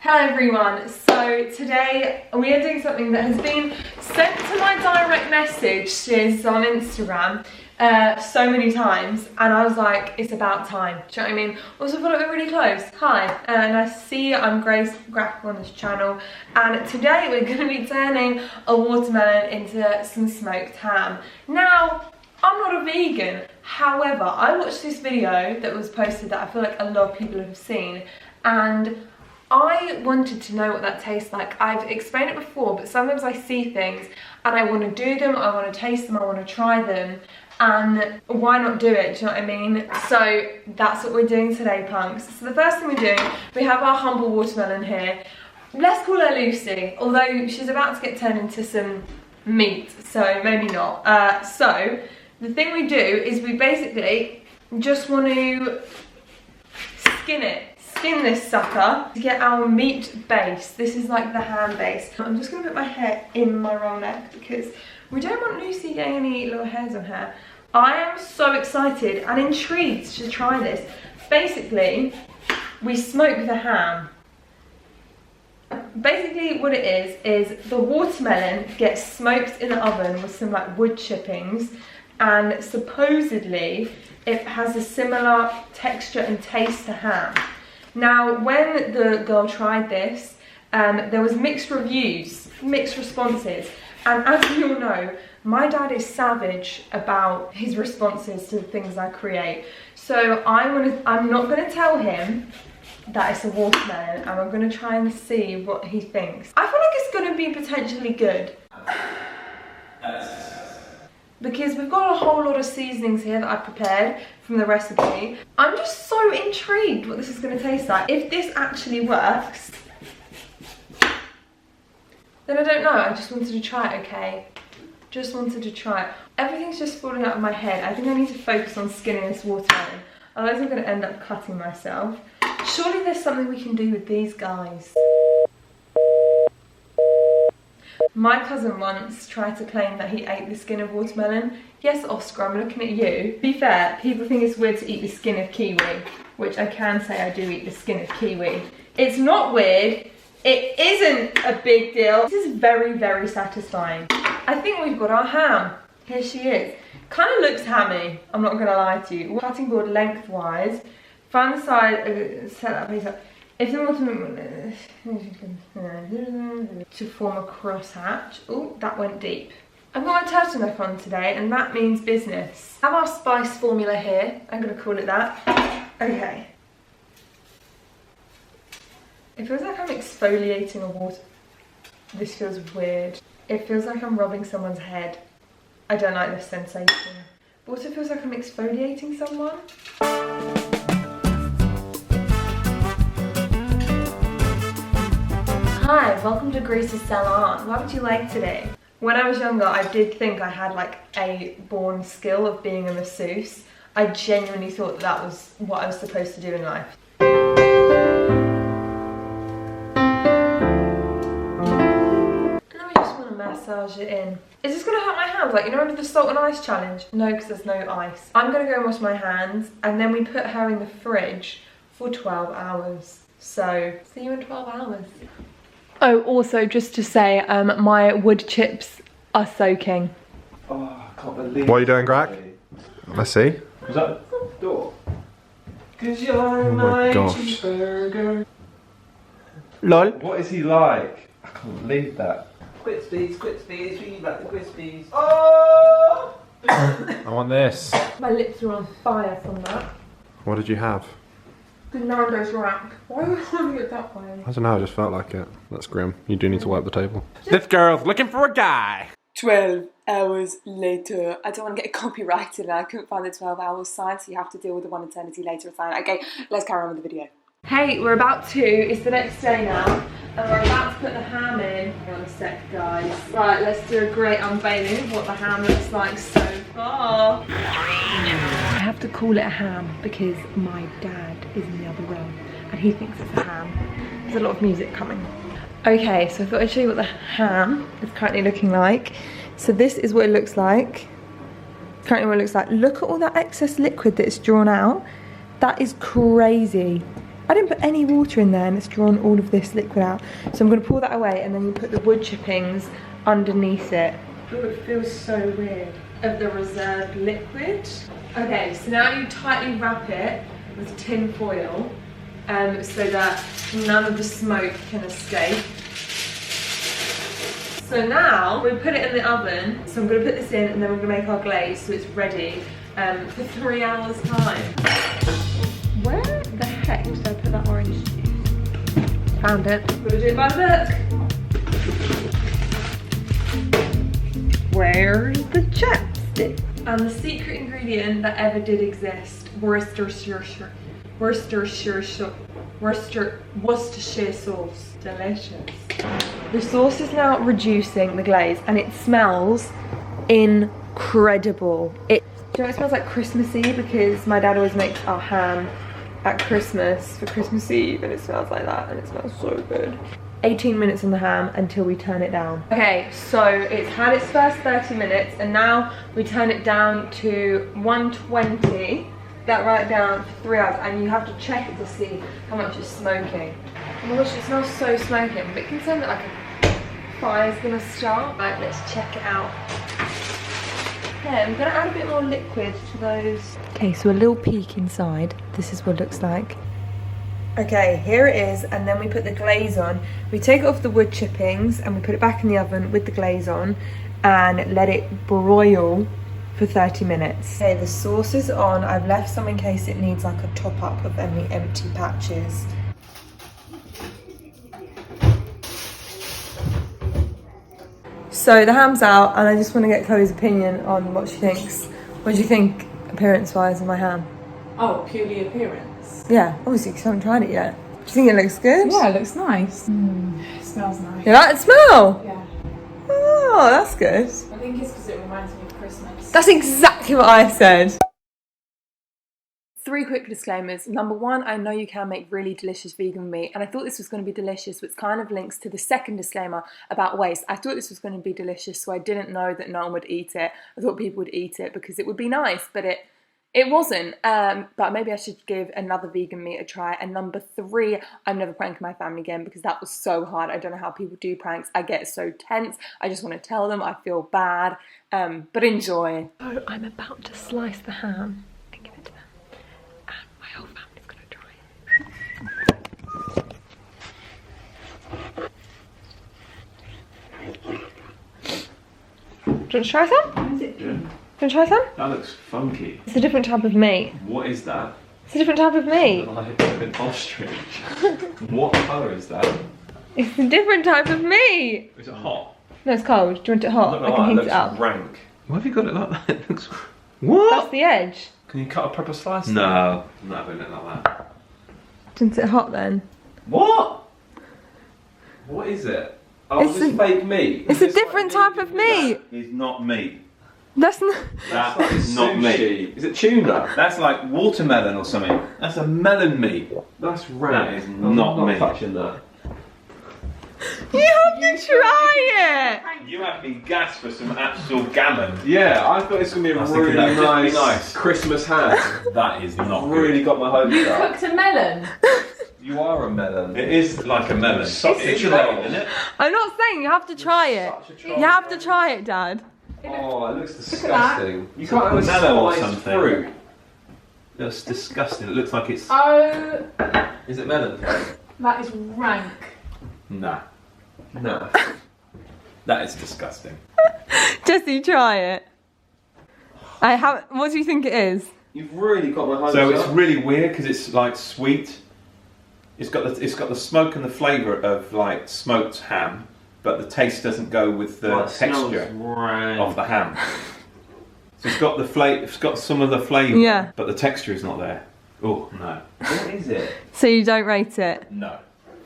Hello everyone, so today we are doing something that has been sent to my direct messages on Instagram so many times, and I was like, it's about time. Do you know what I mean? Also, I thought we're really close. Hi, and I see I'm Grackle on this channel, and today we're going to be turning a watermelon into some smoked ham. Now, I'm not a vegan, however, I watched this video that was posted that I feel like a lot of people have seen, and I wanted to know what that tastes like. I've explained it before, but sometimes I see things and I want to do them, I want to taste them, I want to try them, and why not do it, do you know what I mean? So that's what we're doing today, punks. So the first thing we're doing, we have our humble watermelon here. Let's call her Lucy, although she's about to get turned into some meat, so maybe not. So the thing we do is we basically just want to skin this sucker to get our meat base. This is like the ham base. I'm just gonna put my hair in my roll neck because we don't want Lucy getting any little hairs on her. I am so excited and intrigued to try this. Basically, we smoke the ham. Basically what it is the watermelon gets smoked in the oven with some like wood chippings, and supposedly it has a similar texture and taste to ham. Now, when the girl tried this, there was mixed reviews, mixed responses, and as you all know, my dad is savage about his responses to the things I create. So I'm not going to tell him that it's a watermelon, and I'm going to try and see what he thinks. I feel like it's going to be potentially good, because we've got a whole lot of seasonings here that I prepared from the recipe. I'm just so intrigued what this is going to taste like. If this actually works, then I don't know. I just wanted to try it, okay? Just wanted to try it. Everything's just falling out of my head. I think I need to focus on skinning this watermelon. Otherwise I'm going to end up cutting myself. Surely there's something we can do with these guys. My cousin once tried to claim that he ate the skin of watermelon. Yes, Oscar, I'm looking at you. To be fair, people think it's weird to eat the skin of kiwi, which I can say I do eat the skin of kiwi. It's not weird. It isn't a big deal. This is very, very satisfying. I think we've got our ham. Here she is. Kind of looks hammy, I'm not going to lie to you. Cutting board lengthwise. Find the side, set that piece up. If the watermelon to form a crosshatch. Oh, that went deep. I've got my turtleneck on today, and that means business. I have our spice formula here. I'm going to call it that. Okay. It feels like I'm exfoliating a water. This feels weird. It feels like I'm rubbing someone's head. I don't like this sensation. It also feels like I'm exfoliating someone. Hi, welcome to Grace's Salon. What would you like today? When I was younger, I did think I had like a born skill of being a masseuse. I genuinely thought that was what I was supposed to do in life. Now we just want to massage it in. Is this going to hurt my hands? Like, you know, under the salt and ice challenge? No, because there's no ice. I'm going to go and wash my hands, and then we put her in the fridge for 12 hours. So, see you in 12 hours. Oh, also, just to say, my wood chips are soaking. Oh, I can't believe. What are you doing, Grack? Let's see. Was that the door? Cause you're Oh my gosh. cheeseburger. LOL. What is he like? I can't believe that. Crispies, we like the crispies. Oh! I want this. My lips are on fire from that. What did you have? The Nando's rack. Why are we holding it that way? I don't know, I just felt like it. That's grim. You do need to wipe the table. This girl's looking for a guy. 12 hours later. I don't want to get copyrighted, and I couldn't find the 12 hours sign, so you have to deal with the 1 eternity later sign. Okay, let's carry on with the video. Hey, we're about to, it's the next day now, and we're about to put the ham in. Hang on a sec, guys. Right, let's do a great unveiling of what the ham looks like so far. I have to call it a ham because my dad is in the other room and he thinks it's a ham. There's a lot of music coming. Okay, so I thought I'd show you what the ham is currently looking like. So this is what it looks like. Currently what it looks like. Look at all that excess liquid that's drawn out. That is crazy. I I didn't put any water in there and it's drawn all of this liquid out. So I'm going to pour that away and then you put the wood chippings underneath it. Oh, it feels so weird. Of the reserved liquid. Okay, so now you tightly wrap it with tin foil so that none of the smoke can escape. So now we put it in the oven. So I'm going to put this in and then we're going to make our glaze so it's ready for 3 hours time. Where the heck did I put that orange juice? Found it. I'm going to do it by the book. Where's the chapstick? And the secret ingredient that ever did exist, Worcestershire sauce. Delicious. The sauce is now reducing the glaze and it smells incredible. Do you know it smells like Christmassy because my dad always makes our ham at Christmas for Christmas Eve and it smells like that and it smells so good. 18 minutes on the ham until we turn it down. Okay, so it's had its first 30 minutes and now we turn it down to 120. That right down for 3 hours and you have to check it to see how much it's smoking. Oh my gosh, it smells so smoky. I'm a bit concerned that like a fire's gonna start. Right, let's check it out. Okay, I'm gonna add a bit more liquid to those. Okay, so a little peek inside. This is what it looks like. Okay, here it is, and then we put the glaze on. We take it off the wood chippings and we put it back in the oven with the glaze on and let it broil for 30 minutes. Okay, the sauce is on. I've left some in case it needs like a top up of any empty patches. So the ham's out and I just want to get Chloe's opinion on what she thinks. What do you think appearance-wise of my ham? Oh, purely appearance? Yeah, obviously because I haven't tried it yet. Do you think it looks good? Yeah, it looks nice. It smells nice. You like the smell? Yeah. Oh, that's good. I think it's because it reminds me of Christmas. That's exactly what I said. 3 quick disclaimers. Number 1, I know you can make really delicious vegan meat and I thought this was going to be delicious, which kind of links to the second disclaimer about waste. I thought this was going to be delicious, so I didn't know that no one would eat it. I thought people would eat it because it would be nice, but it wasn't. But maybe I should give another vegan meat a try. And number 3, I'm never pranking my family again because that was so hard. I don't know how people do pranks. I get so tense. I just want to tell them I feel bad. But enjoy. So I'm about to slice the ham and give it to them. And my whole family's going to try it. Do you want to try some? Yeah. Do you want to try some? That looks funky. It's a different type of meat. What is that? It's a different type of meat. Like an ostrich. What colour is that? It's a different type of meat. Is it hot? No, it's cold. Do you want it hot? I can heat it up. Rank. Why have you got it like that? It looks... What? That's the edge. Can you cut a proper slice? No, I'm not having it like that. Do you want it hot then? What? What is it? Oh, It's this a- fake meat. It's a different type of meat. It's not meat. That's not. That is not meat. Is it tuna? That's like watermelon or something. That's a melon meat. That's rank. That is I'm not meat. touching that. You have to try it. You have me gassed for some actual gammon. Yeah, I thought it's going to be a I was thinking really that would just be nice, nice. Christmas ham. That is not Really good. got my hopes You up. cooked a melon? You are a melon. It is like a melon. It's such It's a right, troll. isn't it? I'm not saying you have to try it. Such a troll. You have to try it, Dad. Oh, it looks disgusting. You It's can't have a melon or sliced something. fruit. That's disgusting. It looks like it's. Oh, Is it melon? that is rank. Nah. No. That is disgusting. Jesse, try it. I have. What do you think it is? You've really got my hopes So up. it's really weird because it's like sweet. It's got the smoke and the flavour of like smoked ham, but the taste doesn't go with the Well, it smells texture rank. of the ham. So it's got the flavor. It's got some of the flavour, Yeah. but the texture is not there. Oh no, What is it? So you don't rate it? no,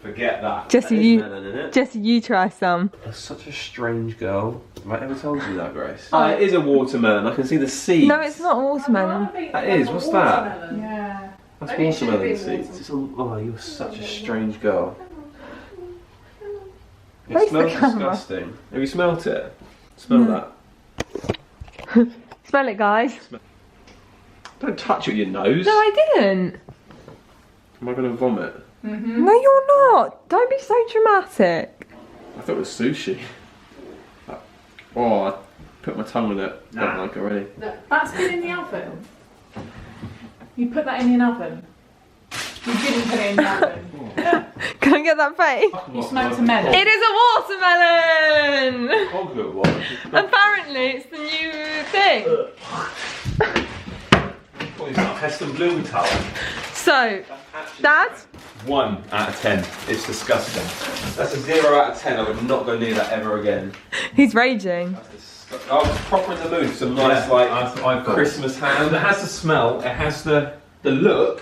forget that. Jesse, That is you. melon, isn't it? Jesse, you try some. That's such a strange girl. Have I ever told you that, Grace? Oh, it is a watermelon. I can see the seeds. No, it's not watermelon. That is, what's that? Yeah. That's Maybe it should have watermelon been seeds. It's all, oh, you're such a strange girl. It Face the smells camera. disgusting. Have you smelt it? Smell that. Smell it, guys. Don't touch it with your nose. No, I didn't. Am I going to vomit? No, you're not. Don't be so dramatic. I thought it was sushi. Oh, I put my tongue with it. Don't like it already. That's been in the oven. You put that in the oven. You didn't put it in the oven. Can I get that face? You smoked a melon. It is a watermelon! Oh, good one. Apparently, it's the new thing. What is that? Heston Bloom towel. So, Dad? 1 out of 10. It's disgusting. That's a 0 out of 10. I would not go near that ever again. He's raging. I was proper in the mood. Some nice, like, Christmas ham. It has the smell. It has the look.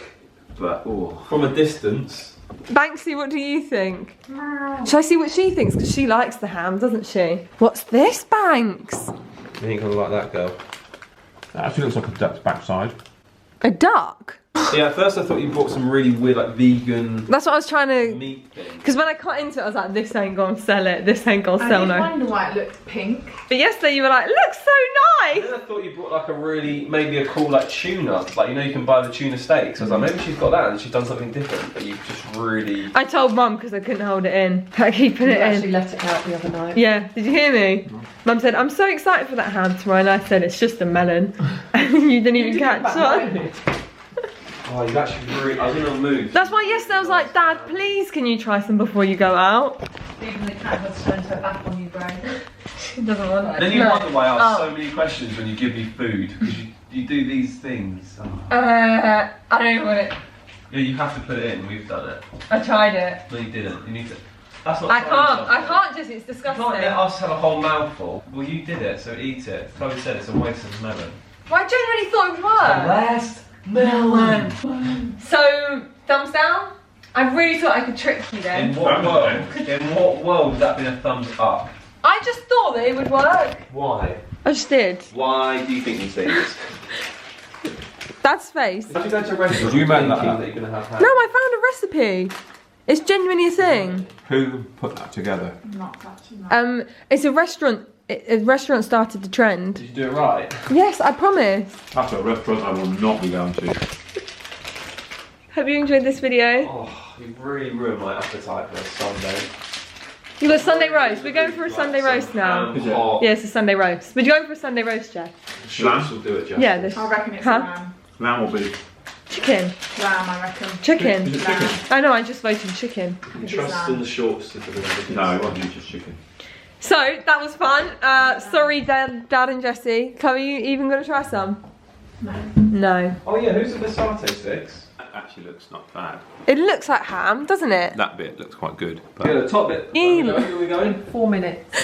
But from a distance. Banksy, what do you think? Shall I see what she thinks? Because she likes the ham, doesn't she? What's this, Banks? You ain't gonna like that girl. That actually looks like a duck's backside. A duck? Yeah, at first I thought you bought some really weird, like, vegan That's what I was trying to... meat thing. Because when I cut into it, I was like, this ain't gonna sell it. This ain't gonna sell, I no. did wonder why it looked pink. But yesterday you were like, looks so And nice! then I thought you brought like a really, maybe a cool like tuna. Like, you know, you can buy the tuna steaks. I was like, maybe she's got that and she's done something different. But you've just really... I told Mum because I couldn't hold it in. Like, keeping it in. let it out the other night. Yeah, did you hear me? Mum said, I'm so excited for that ham tomorrow. And I said, it's just a melon. And you didn't even catch on. Oh, you actually really... I was in a mood. That's why yesterday I was like, Dad, please can you try some before you go out? Even the cat has turned her back on you, Gray. She doesn't want it. Then you wonder why I ask Oh. so many questions when you give me food. Because you do these things. Oh. I don't want it. Yeah, you have to put it in. We've done it. I tried it. No, you didn't. You need to... That's not I trying can't something. just, it's You disgusting. can't let us have a whole mouthful. Well, you did it, so eat it. Chloe said it's a waste of melon. Well, I genuinely thought it would work. Last melon. So, thumbs down? I really thought I could trick you In then. what world would that be a thumbs up? I just thought that it would work. Why? I just did. Why do you think these things? Dad's face. If you go to a restaurant, You made that thinking up. that you're going to have ham. No, I found a recipe. It's genuinely a thing. Who put that together? Not touching that. It's a restaurant. A restaurant started the trend. Did you do it right? Yes, I promise. That's a restaurant I will not be going to. Hope you enjoyed this video. Oh, you've really ruined my appetite for a Sunday. You got Sunday roast. We're going for a Sunday roast now. Is it? Yeah, it's a Sunday roast. We're going for a Sunday roast, Jeff. Shorts will do it, Jeff. Yeah, this I reckon it's Huh? lamb. Lamb or beef? chicken. Lamb, I reckon. Chicken. Is it chicken? I know, I just voted chicken. Trust in the shorts to deliver the No, it wasn't just chicken. So, that was fun. Sorry, Dad and Jessie. Chloe, you even gonna try some? No. No. Oh yeah, who's the Versace sticks? That actually looks not bad. It looks like ham, doesn't it? That bit looks quite good. Yeah, the top bit. Ew. Where are we going? 4 minutes.